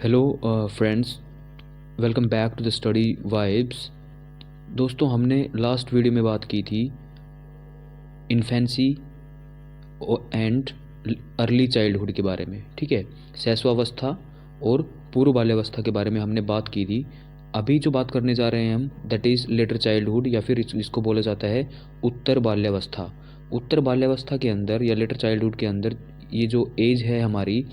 Hello friends, welcome back to the study vibes. दोस्तों, हमने last video में बात की थी इन्फेंसी एंड अर्ली चाइल्डहुड के बारे में। ठीक है, शैशवावस्था और पूर्व बाल्यावस्था के बारे में हमने बात की थी। अभी जो बात करने जा रहे हैं हम, दैट इज़ लेटर चाइल्डहुड, या फिर इसको बोला जाता है उत्तर बाल्यावस्था। उत्तर बाल्यावस्था के अंदर या लेटर चाइल्डहुड के अंदर ये जो एज है हमारी,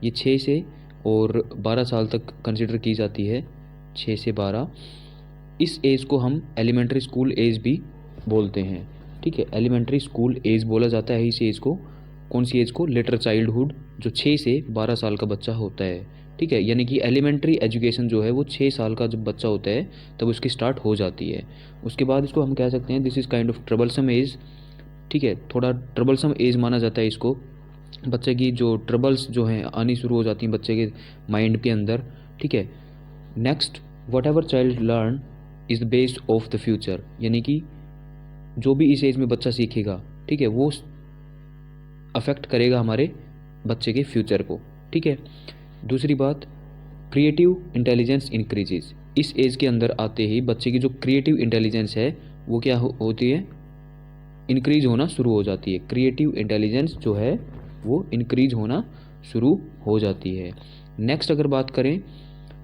ये 6 से और 12 साल तक कंसिडर की जाती है। 6 से 12, इस एज को हम एलिमेंट्री स्कूल एज भी बोलते हैं। ठीक है, एलिमेंट्री स्कूल एज बोला जाता है इस एज को। कौन सी एज को? लेटर चाइल्डहुड, जो 6 से 12 साल का बच्चा होता है। ठीक है, यानी कि एलिमेंट्री एजुकेशन जो है वो 6 साल का जब बच्चा होता है तब उसकी स्टार्ट हो जाती है। उसके बाद इसको हम कह सकते हैं this is kind of troublesome age. ठीक है, थोड़ा ट्रबलसम एज माना जाता है इसको। बच्चे की जो ट्रबल्स जो हैं आनी शुरू हो जाती हैं बच्चे के माइंड के अंदर। ठीक है, next, what ever child learn is the base of the future, यानी कि जो भी इस एज में बच्चा सीखेगा, ठीक है, वो अफेक्ट करेगा हमारे बच्चे के फ्यूचर को। ठीक है, दूसरी बात, क्रिएटिव इंटेलिजेंस इंक्रीजेज। इस एज के अंदर आते ही बच्चे की जो क्रिएटिव इंटेलिजेंस है वो क्या होती है? इंक्रीज होना शुरू हो जाती है। क्रिएटिव इंटेलिजेंस जो है वो इंक्रीज होना शुरू हो जाती है। नेक्स्ट अगर बात करें,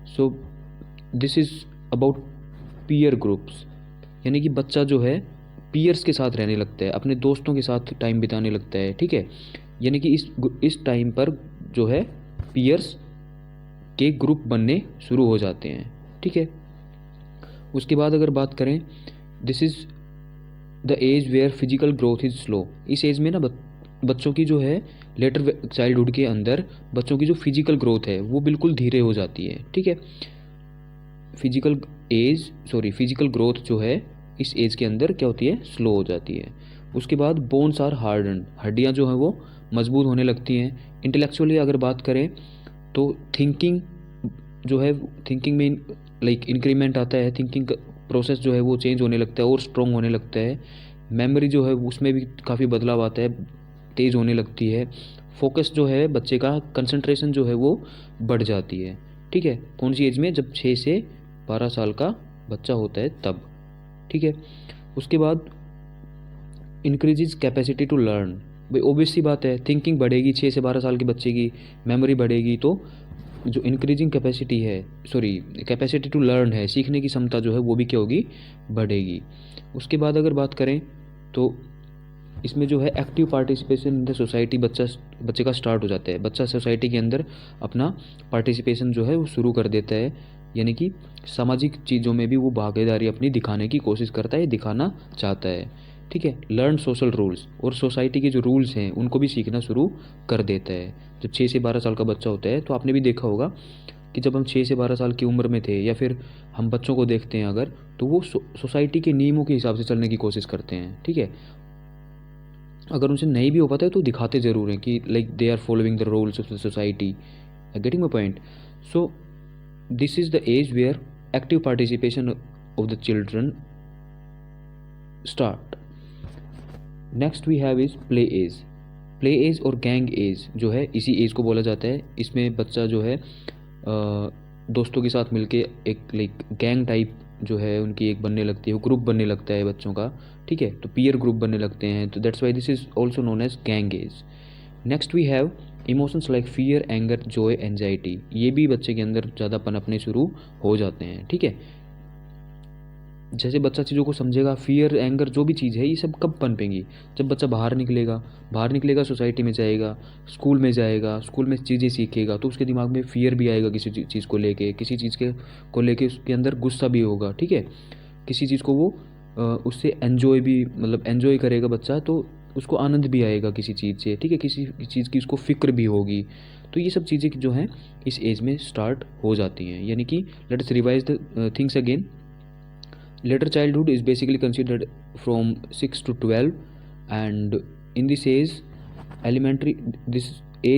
सो this is about peer groups, यानी कि बच्चा जो है पीयर्स के साथ रहने लगता है, अपने दोस्तों के साथ टाइम बिताने लगता है। ठीक है, यानी कि इस टाइम पर जो है पीयर्स के ग्रुप बनने शुरू हो जाते हैं। ठीक है, उसके बाद अगर बात करें, this is the age where physical growth is slow. इस एज में ना बच्चों की जो है लेटर चाइल्डहुड के अंदर बच्चों की जो फिजिकल ग्रोथ है वो बिल्कुल धीरे हो जाती है। ठीक है, फिजिकल ग्रोथ जो है इस एज के अंदर क्या होती है? स्लो हो जाती है। उसके बाद बोन्स आर हार्डन, हड्डियाँ जो हैं वो मजबूत होने लगती हैं। इंटेलेक्चुअली अगर बात करें तो थिंकिंग जो है, थिंकिंग में लाइक इंक्रीमेंट आता है। थिंकिंग प्रोसेस जो है वो चेंज होने लगता है और स्ट्रॉन्ग होने लगता है। मेमोरी जो है उसमें भी काफ़ी बदलाव आता है, तेज़ होने लगती है। फोकस जो है बच्चे का, कंसंट्रेशन जो है वो बढ़ जाती है। ठीक है, कौन सी एज में? जब 6 से 12 साल का बच्चा होता है तब। ठीक है, उसके बाद इंक्रीजेज कैपेसिटी टू लर्न। भाई ओबियस सी बात है, थिंकिंग बढ़ेगी 6 से 12 साल के बच्चे की, मेमोरी बढ़ेगी, तो जो इंक्रीजिंग कैपेसिटी है, कैपेसिटी टू लर्न है, सीखने की क्षमता जो है वो भी क्या होगी? बढ़ेगी। उसके बाद अगर बात करें तो इसमें जो है active participation in the society बच्चे का स्टार्ट हो जाता है। बच्चा सोसाइटी के अंदर अपना पार्टिसिपेशन जो है वो शुरू कर देता है, यानी कि सामाजिक चीज़ों में भी वो भागीदारी अपनी दिखाने की कोशिश करता है, दिखाना चाहता है। ठीक है, लर्न सोशल रूल्स, और सोसाइटी के जो रूल्स हैं उनको भी सीखना शुरू कर देता है। जब 6 से 12 साल का बच्चा होता है तो आपने भी देखा होगा कि जब हम 6 से 12 साल की उम्र में थे, या फिर हम बच्चों को देखते हैं अगर, तो वो सोसाइटी के नियमों के हिसाब से चलने की कोशिश करते हैं। ठीक है, अगर उनसे नहीं भी हो पाता है तो दिखाते ज़रूर हैं कि like they are following the rules of the society. Getting my point? So this is the age where active participation of the children start. Next we have is play age. Play age और gang age जो है इसी as को बोला जाता है। इसमें बच्चा जो है दोस्तों के साथ मिलके एक लाइक गैंग टाइप जो है उनकी एक बनने लगती है, वो ग्रुप बनने लगता है बच्चों का। ठीक है, तो पीयर ग्रुप बनने लगते हैं, तो that's why this is also known as gang age. Next we have emotions like fear, anger, joy, anxiety. ये भी बच्चे के अंदर ज़्यादा पनपने शुरू हो जाते हैं। ठीक है, जैसे बच्चा चीज़ों को समझेगा, फियर, एंगर, जो भी चीज़ है ये सब कब पनपेंगी? जब बच्चा बाहर निकलेगा, सोसाइटी में जाएगा, स्कूल में चीज़ें सीखेगा, तो उसके दिमाग में फियर भी आएगा किसी चीज़ को लेके, किसी चीज़ के को लेके उसके अंदर गुस्सा भी होगा। ठीक है, किसी चीज़ को वो उससे एन्जॉय भी, मतलब एन्जॉय करेगा बच्चा, तो उसको आनंद भी आएगा किसी चीज़ से। ठीक है, किसी चीज़ की उसको फ़िक्र भी होगी। तो ये सब चीज़ें जो हैं इस एज में स्टार्ट हो जाती हैं। यानी कि let us revise the things again. Later childhood is basically considered from 6 to 12, and in this age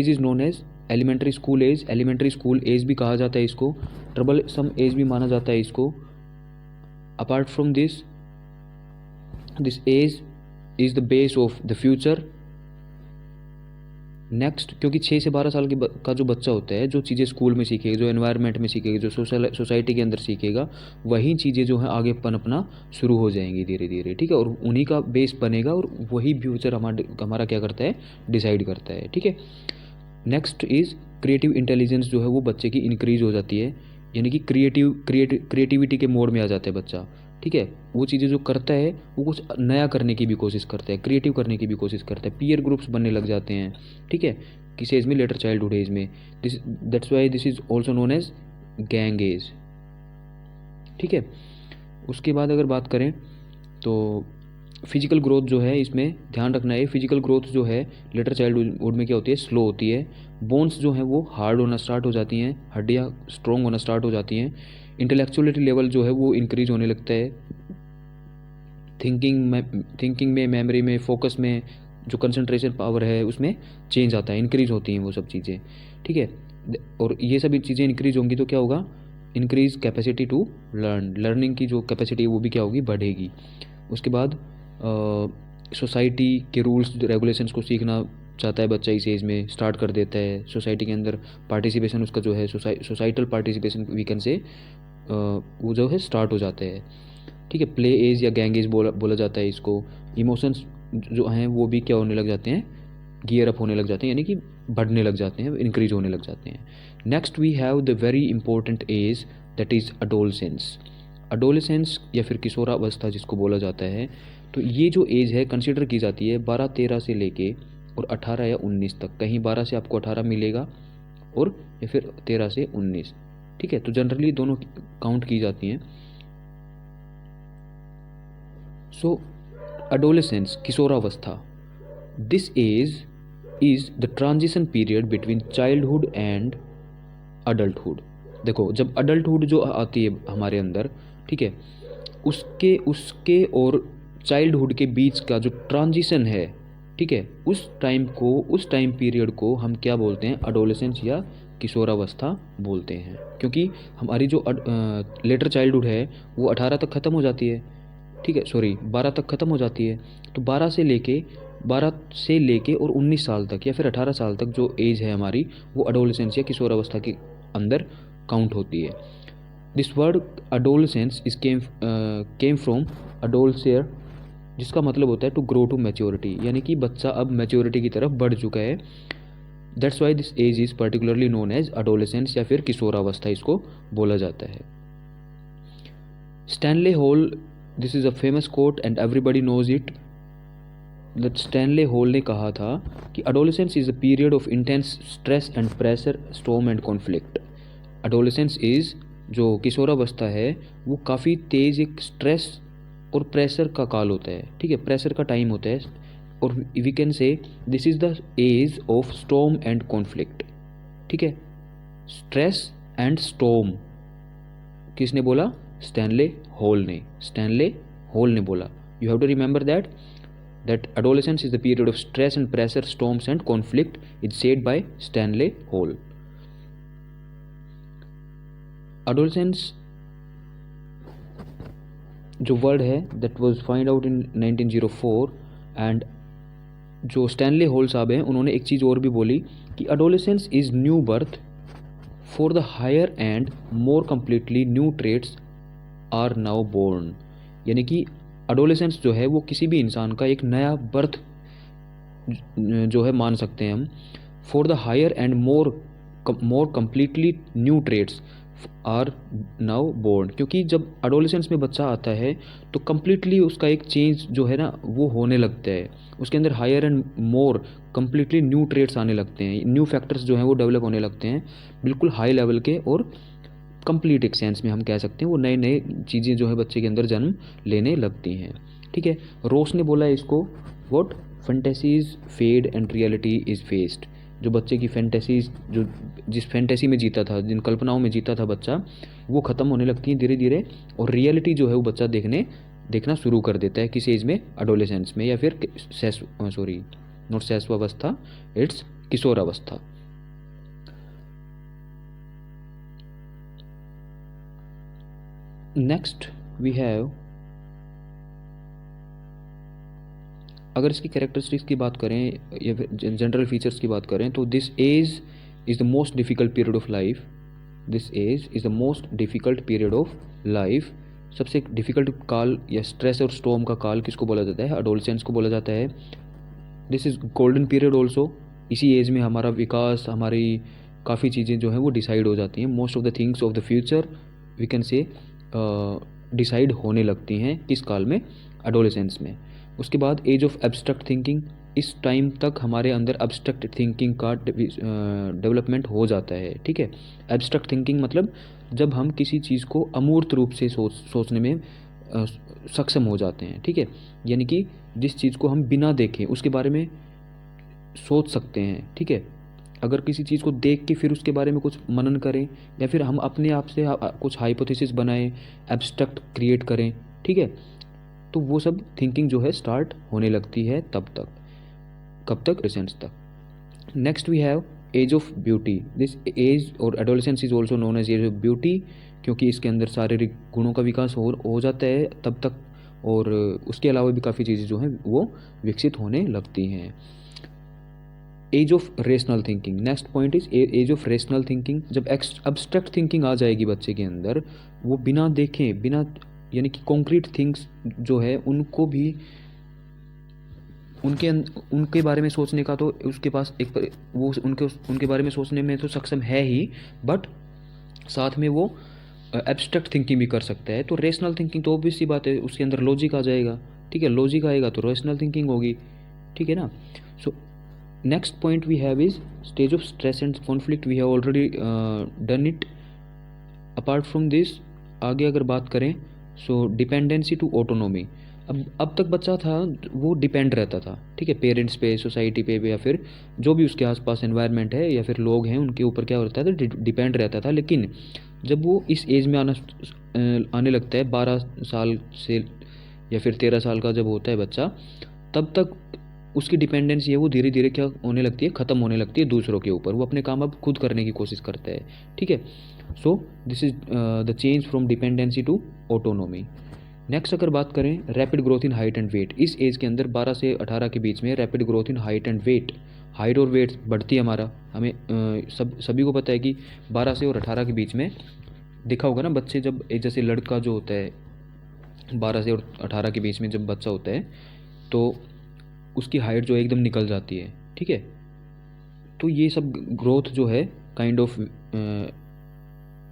is known as elementary school age। elementary school age भी कहा जाता है इसको, ट्रबल सम एज भी माना जाता है इसको। Apart from this age is the base of the future. Next, क्योंकि 6 से 12 साल का जो बच्चा होता है, जो चीज़ें स्कूल में सीखेगा, जो एनवायरनमेंट में सीखेगा, जो सोसाइटी के अंदर सीखेगा, वही चीज़ें जो है आगे पनपना शुरू हो जाएंगी धीरे धीरे, ठीक है, और उन्हीं का बेस बनेगा और वही फ्यूचर हमारा क्या करता है, डिसाइड करता है, ठीक है। नेक्स्ट इज़ क्रिएटिव इंटेलिजेंस जो है वो बच्चे की इंक्रीज हो जाती है, यानी कि क्रिएटिविटी के मोड में आ जाता है बच्चा, ठीक है। वो चीज़ें जो करता है वो कुछ नया करने की भी कोशिश करता है, क्रिएटिव करने की भी कोशिश करता है, पीयर ग्रुप्स बनने लग जाते हैं, ठीक है, किस एज में, लेटर चाइल्डहुड एज में। That's why this is also known as gang age, ठीक है। उसके बाद अगर बात करें तो फिजिकल ग्रोथ जो है, इसमें ध्यान रखना है, फिजिकल ग्रोथ जो है लेटर चाइल्डहुड में क्या होती है, स्लो होती है। बोन्स जो हैं वो हार्ड होना स्टार्ट हो जाती हैं, हड्डियाँ स्ट्रॉन्ग होना स्टार्ट हो जाती हैं। इंटेलेक्चुअलिटी लेवल जो है वो इंक्रीज होने लगता है। थिंकिंग में, मेमोरी में, फोकस में, जो कंसंट्रेशन पावर है उसमें चेंज आता है, इंक्रीज होती हैं वो सब चीज़ें, ठीक है। और ये सभी चीज़ें इंक्रीज होंगी तो क्या होगा, इंक्रीज कैपेसिटी टू लर्निंग की जो कैपेसिटी है वो भी क्या होगी, बढ़ेगी। उसके बाद सोसाइटी के रूल्स रेगुलेशंस को सीखना चाहता है बच्चा, इस एज में स्टार्ट कर देता है। सोसाइटी के अंदर पार्टिसिपेशन उसका जो है, सोसाइटल पार्टिसिपेशन वी कैन से, वो जो है स्टार्ट हो जाते हैं, ठीक है। प्ले एज या गैंग एज बोला जाता है इसको। इमोशंस जो हैं वो भी क्या होने लग जाते हैं, गियर अप होने लग जाते हैं, यानी कि बढ़ने लग जाते हैं, इंक्रीज होने लग जाते हैं। Next we have the very important age, that is adolescence. Adolescence या फिर किशोरावस्था जिसको बोला जाता है, तो ये जो एज है कंसिडर की जाती है 12-13 से लेके और 18 या 19 तक। कहीं 12 से आपको 18 मिलेगा और या फिर 13 से 19, ठीक है। तो जनरली दोनों काउंट की जाती हैं। सो adolescence, किशोरावस्था, this age is the transition period between childhood and adulthood. देखो, जब अडल्टहुड जो आती है हमारे अंदर, ठीक है, उसके उसके और चाइल्डहुड के बीच का जो ट्रांजिशन है, ठीक है, उस टाइम पीरियड को हम क्या बोलते हैं, अडोलेसेंस या किशोरावस्था बोलते हैं। क्योंकि हमारी जो लेटर चाइल्डहुड है वो 18 तक ख़त्म हो जाती है, ठीक है, सॉरी 12 तक ख़त्म हो जाती है। तो 12 से लेके और 19 साल तक या फिर 18 साल तक जो एज है हमारी, वो अडोलेसेंस या किशोरावस्था के अंदर काउंट होती है। This word adolescence is came from adolescere, जिसका मतलब होता है टू ग्रो टू मैच्योरिटी, यानी कि बच्चा अब मैच्योरिटी की तरफ बढ़ चुका है। That's why this age is particularly known as adolescence या फिर किशोरावस्था इसको बोला जाता है। Stanley Hall, this is a famous quote and everybody knows it, that Stanley Hall ने कहा था कि adolescence is a period of intense stress and pressure, storm and conflict. Adolescence is, जो किशोरावस्था है, वो काफ़ी तेज़ एक स्ट्रेस और प्रेशर का काल होता है, ठीक है, प्रेशर का टाइम होता है। और we can say this is the age of storm and conflict, ठीक है। स्ट्रेस एंड स्टॉर्म किसने बोला, स्टैनले हॉल ने, स्टैनले हॉल ने बोला। You have to remember that adolescence is the period of stress and pressure, storms and conflict, is said by Stanley Hall. Adolescence जो word है that was find out in 1904, and जो Stanley hall साहब हैं उन्होंने एक चीज़ और भी बोली कि adolescence is new birth for the higher and more completely new traits are now born, यानी कि अडोलेसेंस जो है वो किसी भी इंसान का एक नया बर्थ जो है मान सकते हैं हम। For the higher and more completely new traits are now born, क्योंकि जब अडोलेसेंस में बच्चा आता है तो कम्प्लीटली उसका एक चेंज जो है ना वो होने लगता है, उसके अंदर higher and more completely new traits आने लगते हैं, न्यू फैक्टर्स जो हैं वो डेवलप होने लगते हैं, बिल्कुल हाई लेवल के और कंप्लीट एक सेंस में हम कह सकते हैं वो नए नए चीज़ें जो है बच्चे के अंदर जन्म लेने लगती हैं, ठीक है। रोस ने बोला है इसको, what fantasies fade and reality is faced. जो बच्चे की फैंटेसीज, जो जिस फैंटेसी में जीता था, जिन कल्पनाओं में जीता था बच्चा, वो ख़त्म होने लगती हैं धीरे धीरे, और रियलिटी जो है वो बच्चा देखना शुरू कर देता है किस एज में, अडोलेसेंस में, या फिर सॉरी नॉट सैस्वावस्था, इट्स किशोरावस्था। Next we have अगर इसकी कैरेक्टरिस्टिक्स की बात करें या फिर जनरल फीचर्स की बात करें तो this age is the most difficult period of life. This age is the most difficult period of life. सबसे डिफ़िकल्ट काल या स्ट्रेस और स्टॉर्म का काल किसको बोला जाता है? एडोलसेंस को बोला जाता है। This is golden period also. इसी एज में हमारा विकास, हमारी काफ़ी चीज़ें जो हैं वो डिसाइड हो जाती हैं। Most of the things of the future we can say decide होने लगती हैं किस काल में? एडोलेसेंस में। उसके बाद एज ऑफ एब्स्ट्रैक्ट थिंकिंग। इस टाइम तक हमारे अंदर एब्स्ट्रैक्ट थिंकिंग का डेवलपमेंट हो जाता है। ठीक है, एब्स्ट्रैक्ट थिंकिंग मतलब जब हम किसी चीज़ को अमूर्त रूप से सोचने में सक्षम हो जाते हैं। ठीक है, यानी कि जिस चीज़ को हम बिना देखे उसके बारे में सोच सकते हैं। ठीक है, अगर किसी चीज़ को देख के फिर उसके बारे में कुछ मनन करें या फिर हम अपने आप से कुछ हाइपोथेसिस बनाएं, एब्स्ट्रैक्ट क्रिएट करें। ठीक है, तो वो सब थिंकिंग जो है स्टार्ट होने लगती है तब तक। कब तक? एडोलेसेंस तक। Next we have age of beauty. This age और adolescence is also known as age of beauty, क्योंकि इसके अंदर शारीरिक गुणों का विकास हो जाता है तब तक, और उसके अलावा भी काफ़ी चीज़ें जो हैं वो विकसित होने लगती हैं। Age of rational thinking. Next point is age of rational thinking. जब एब्स्ट्रैक्ट थिंकिंग आ जाएगी बच्चे के अंदर, वो बिना देखे, बिना यानी कि कॉन्क्रीट थिंग्स जो है उनको भी उनके बारे में सोचने का तो उसके पास एक वो उनके बारे में सोचने में तो सक्षम है ही, बट साथ में वो एब्स्ट्रैक्ट थिंकिंग भी कर सकता है। तो रेशनल थिंकिंग तो ऑब्वियस सी बात है, उसके अंदर लॉजिक आ जाएगा। ठीक है, लॉजिक आएगा तो रेशनल थिंकिंग होगी। ठीक है ना। So next point we have is stage of stress and conflict. We have already done it. Apart from this आगे अगर बात करें, सो डिपेंडेंसी टू ऑटोनॉमी। अब तक बच्चा था वो डिपेंड रहता था, ठीक है, पेरेंट्स पे, सोसाइटी पे या फिर जो भी उसके आसपास एनवायरनमेंट है या फिर लोग हैं उनके ऊपर क्या होता था, डिपेंड रहता था। लेकिन जब वो इस एज में आने लगता है 12 साल से या फिर 13 साल का जब होता है बच्चा, तब तक उसकी डिपेंडेंसी है वो धीरे धीरे क्या होने लगती है? ख़त्म होने लगती है दूसरों के ऊपर। वो अपने काम अब खुद करने की कोशिश करता है। ठीक है, so this is the change from dependency to autonomy. Next अगर बात करें rapid growth in height and weight. इस एज के अंदर 12 से 18 के बीच में rapid growth in height and weight, height और वेट बढ़ती है हमारा। हमें सभी को पता है कि 12 से और 18 के बीच में देखा होगा ना बच्चे, जब एक जैसे लड़का जो होता है 12 से और 18 के बीच में जब बच्चा होता है तो उसकी हाइट जो है एकदम निकल जाती है। ठीक है, तो ये सब ग्रोथ जो है kind of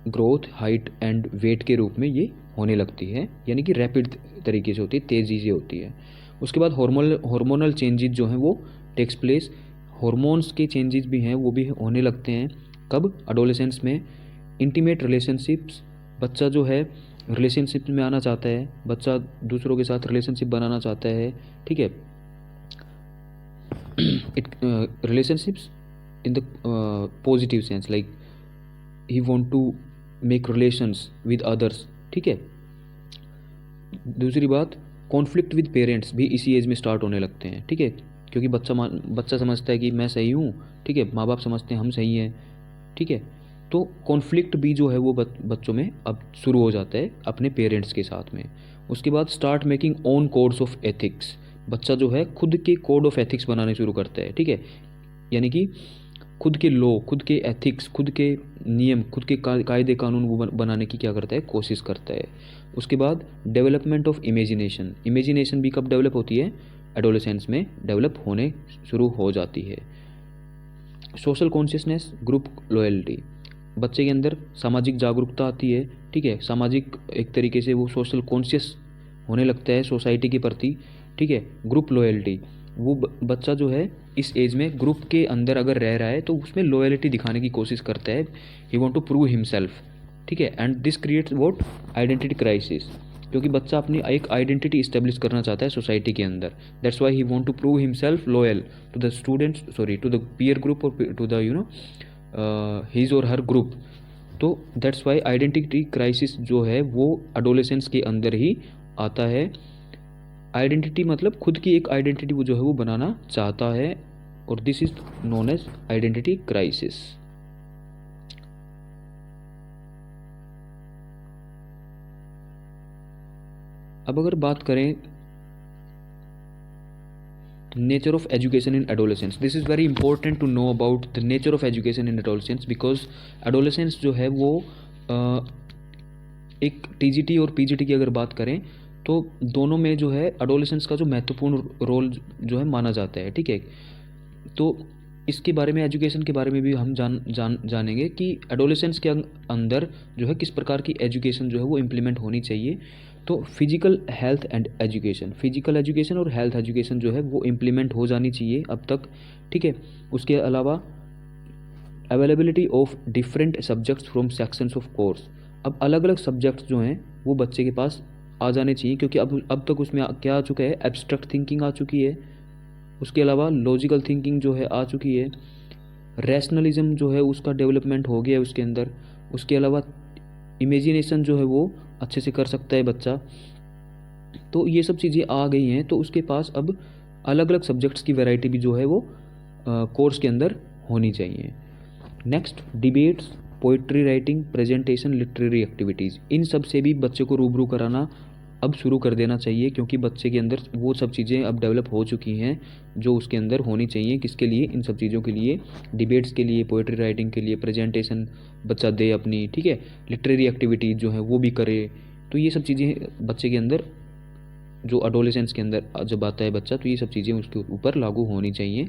growth height and weight के रूप में ये होने लगती है, यानी कि रैपिड तरीके से होती है, तेज़ी से होती है। उसके बाद हार्मोनल चेंजेस जो हैं वो टेक्स प्लेस। हॉर्मोन्स के चेंजेस भी हैं वो भी होने लगते हैं। कब? एडोलेसेंस में। इंटीमेट रिलेशनशिप्स, बच्चा जो है रिलेशनशिप में आना चाहता है, बच्चा दूसरों के साथ रिलेशनशिप बनाना चाहता है। ठीक है, relationships in the positive sense, like he want to make relations with others। ठीक है, दूसरी बात कॉन्फ्लिक्ट विद पेरेंट्स भी इसी एज में स्टार्ट होने लगते हैं। ठीक है, क्योंकि बच्चा समझता है कि मैं सही हूँ, ठीक है, माँ बाप समझते हैं हम सही हैं। ठीक है, तो कॉन्फ्लिक्ट भी जो है वो बच्चों में अब शुरू हो जाता है अपने पेरेंट्स के साथ में। उसके बाद start making own codes of ethics. बच्चा जो है खुद के कोड ऑफ एथिक्स बनाने शुरू करता है। ठीक है, यानी कि खुद के लॉ, खुद के एथिक्स, खुद के नियम, खुद के कायदे कानून वो बनाने की क्या करता है? कोशिश करता है। उसके बाद डेवलपमेंट ऑफ इमेजिनेशन। इमेजिनेशन भी कब डेवलप होती है? एडोलेसेंस में डेवलप होने शुरू हो जाती है। Social consciousness, group loyalty. बच्चे के अंदर सामाजिक जागरूकता आती है। ठीक है, सामाजिक एक तरीके से वो सोशल कॉन्शियस होने लगता है सोसाइटी के प्रति। ठीक है, ग्रुप लॉयल्टी, वो बच्चा जो है इस एज में ग्रुप के अंदर अगर रह रहा है तो उसमें लॉयल्टी दिखाने की कोशिश करता है। He want to prove himself. ठीक है, and this creates what? Identity crisis, क्योंकि बच्चा अपनी एक आइडेंटिटी इस्टेब्लिश करना चाहता है सोसाइटी के अंदर। That's why he want to prove himself loyal to the students, sorry to the peer group और to the his or her group. तो दैट्स वाई आइडेंटिटी क्राइसिस जो है वो एडोलेसेंस के अंदर ही आता है। आइडेंटिटी मतलब खुद की एक आइडेंटिटी वो जो है वो बनाना चाहता है, और this is known as identity crisis. अब अगर बात करें nature of education in adolescence. This is very important to know about the nature of education in adolescence because adolescence जो है वो एक टीजीटी और पीजीटी की अगर बात करें तो दोनों में जो है एडोलेसेंस का जो महत्वपूर्ण रोल जो है माना जाता है, ठीक है। तो इसके बारे में, एजुकेशन के बारे में भी हम जानेंगे कि एडोलेसेंस के अंदर जो है किस प्रकार की एजुकेशन जो है वो इम्प्लीमेंट होनी चाहिए। तो physical health and education, physical education और हेल्थ एजुकेशन जो है वो इम्प्लीमेंट हो जानी चाहिए अब तक, ठीक है। उसके अलावा availability of different subjects from sections of course, अब अलग अलग सब्जेक्ट्स जो हैं वो बच्चे के पास आ जाने चाहिए क्योंकि अब तक उसमें क्या आ चुका है, एब्स्ट्रैक्ट थिंकिंग आ चुकी है, उसके अलावा लॉजिकल थिंकिंग जो है आ चुकी है, रैशनलिज्म जो है उसका डेवलपमेंट हो गया है उसके अंदर, उसके अलावा इमेजिनेशन जो है वो अच्छे से कर सकता है बच्चा। तो ये सब चीज़ें आ गई हैं, तो उसके पास अब अलग अलग सब्जेक्ट्स की वैरायटी भी जो है वो कोर्स के अंदर होनी चाहिए। Next, debates, poetry writing, presentation, literary activities, इन सब से भी बच्चे को रूबरू कराना अब शुरू कर देना चाहिए क्योंकि बच्चे के अंदर वो सब चीज़ें अब डेवलप हो चुकी हैं जो उसके अंदर होनी चाहिए। किसके लिए? इन सब चीज़ों के लिए, डिबेट्स के लिए, पोइट्री राइटिंग के लिए, प्रेजेंटेशन बच्चा दे अपनी, ठीक है, लिटरेरी एक्टिविटीज़ जो है वो भी करे। तो ये सब चीज़ें बच्चे के अंदर, जो एडोलेसेंस के अंदर जब आता है बच्चा, तो ये सब चीज़ें उसके ऊपर लागू होनी चाहिए।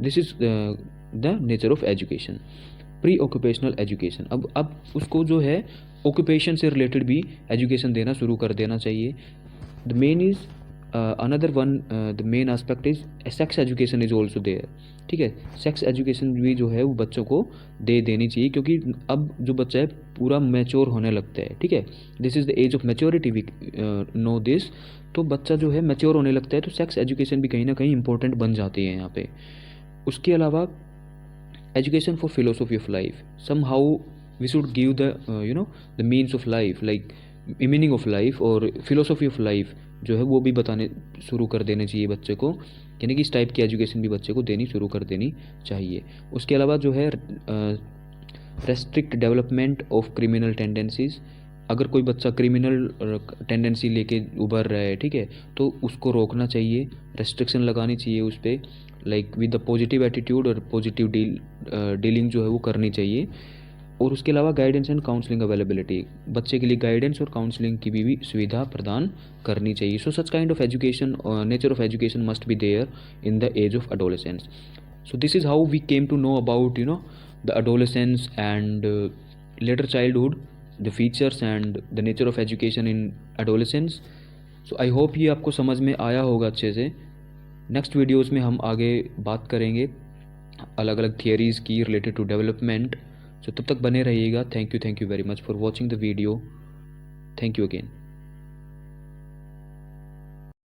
This is the nature of education. Pre occupational education, अब उसको जो है ऑक्यूपेशन से रिलेटेड भी एजुकेशन देना शुरू कर देना चाहिए। The main is another one, the main aspect is sex education is also there, ठीक है। सेक्स एजुकेशन भी जो है वो बच्चों को दे देनी चाहिए क्योंकि अब जो बच्चा है पूरा मैच्योर होने लगता है, ठीक है। This is the age of maturity, we know this. तो बच्चा जो है मैच्योर होने लगता है तो सेक्स एजुकेशन भी कहीं ना कहीं इंपॉर्टेंट बन जाती है यहाँ पे। उसके अलावा education for philosophy of life, somehow we should give the the means of life, like meaning of life और philosophy of life जो है वो भी बताने शुरू कर देने चाहिए बच्चे को, यानी कि इस टाइप की एजुकेशन भी बच्चे को देनी शुरू कर देनी चाहिए। उसके अलावा जो है restrict development of criminal tendencies, अगर कोई बच्चा क्रिमिनल टेंडेंसी लेके उभर रहा है, ठीक है, तो उसको रोकना चाहिए, रेस्ट्रिक्शन लगानी चाहिए उस पर, like with the positive attitude और पॉजिटिव डीलिंग जो है वो करनी चाहिए। और उसके अलावा गाइडेंस एंड काउंसलिंग अवेलेबिलिटी, बच्चे के लिए गाइडेंस और काउंसलिंग की भी सुविधा प्रदान करनी चाहिए। So such kind of education, nature of education must be there in the age of adolescence. So this is how we came to know about the adolescence and later childhood, the features and the nature of education in adolescence. So I hope ये आपको समझ में आया होगा अच्छे से। Next videos में हम आगे बात करेंगे अलग अलग थियरीज़ की रिलेटेड टू डेवलपमेंट। सो तब तक बने रहिएगा। Thank you very much for watching the video. Thank you again.